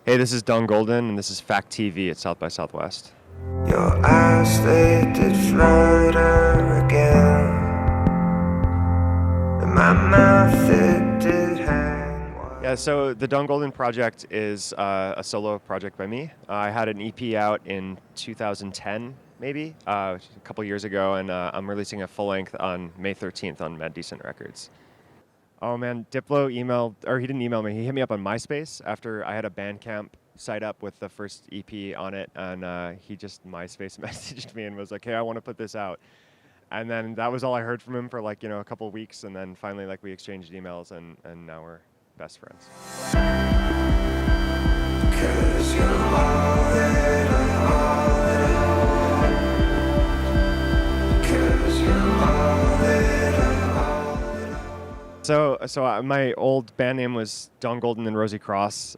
Hey, this is Don Golden, and this is Fact TV at South by Southwest. Your eyes, they did flutter again, and my mouth, it did hang wide. Yeah, so the Don Golden project is a solo project by me. I had an EP out in 2010, maybe, a couple years ago, and I'm releasing a full length on May 13th on Mad Decent Records. Oh man, Diplo emailed, or he didn't email me, he hit me up on MySpace after I had a Bandcamp site up with the first EP on it, and he just MySpace messaged me and was like, hey, I want to put this out. And then that was all I heard from him for like, a couple of weeks, and then finally like we exchanged emails, and now we're best friends. 'Cause you're all that I want. 'Cause you're all that I want. So my old band name was Don Golden and Rosie Cross,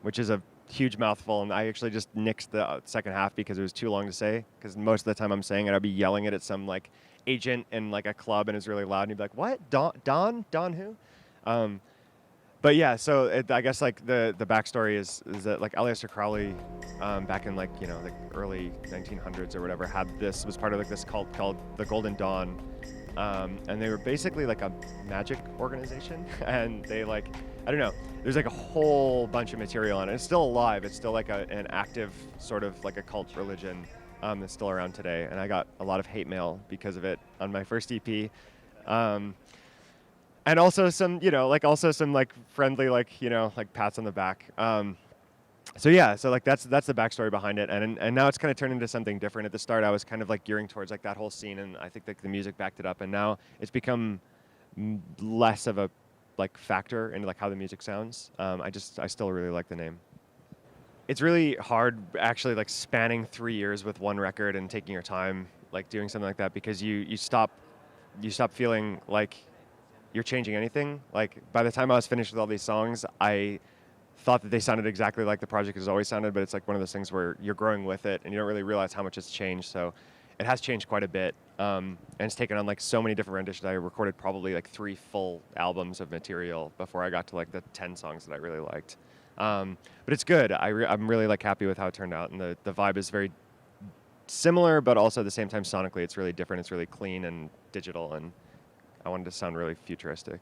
which is a huge mouthful, and I actually just nixed the second half because it was too long to say, because most of the time I'm saying it, I'd be yelling it at some like agent in like a club, and it's really loud, and he'd be like, what? Don who? But yeah, so I guess like the backstory is that like Aleister Crowley, back in like like early 1900s or whatever, was part of like this cult called the Golden Dawn, and they were basically like a magic organization, and they like, I don't know, there's like a whole bunch of material on it. It's still alive. It's still like an active sort of like a cult religion that's still around today, and I got a lot of hate mail because of it on my first EP. And also some, like friendly, like pats on the back. So yeah, so like that's the backstory behind it, and now it's kind of turned into something different. At the start, I was kind of like gearing towards like that whole scene, and I think that the music backed it up, and now it's become less of a like factor into like how the music sounds. I still really like the name. It's really hard actually like spanning 3 years with one record and taking your time like doing something like that, because you stop feeling like you're changing anything. Like by the time I was finished with all these songs, I thought that they sounded exactly like the project has always sounded, but it's like one of those things where you're growing with it and you don't really realize how much it's changed. So it has changed quite a bit, and it's taken on like so many different renditions. I recorded probably like 3 full albums of material before I got to like the 10 songs that I really liked. But it's good. I'm really like happy with how it turned out, and the vibe is very similar, but also at the same time sonically it's really different. It's really clean and digital, and I wanted to sound really futuristic.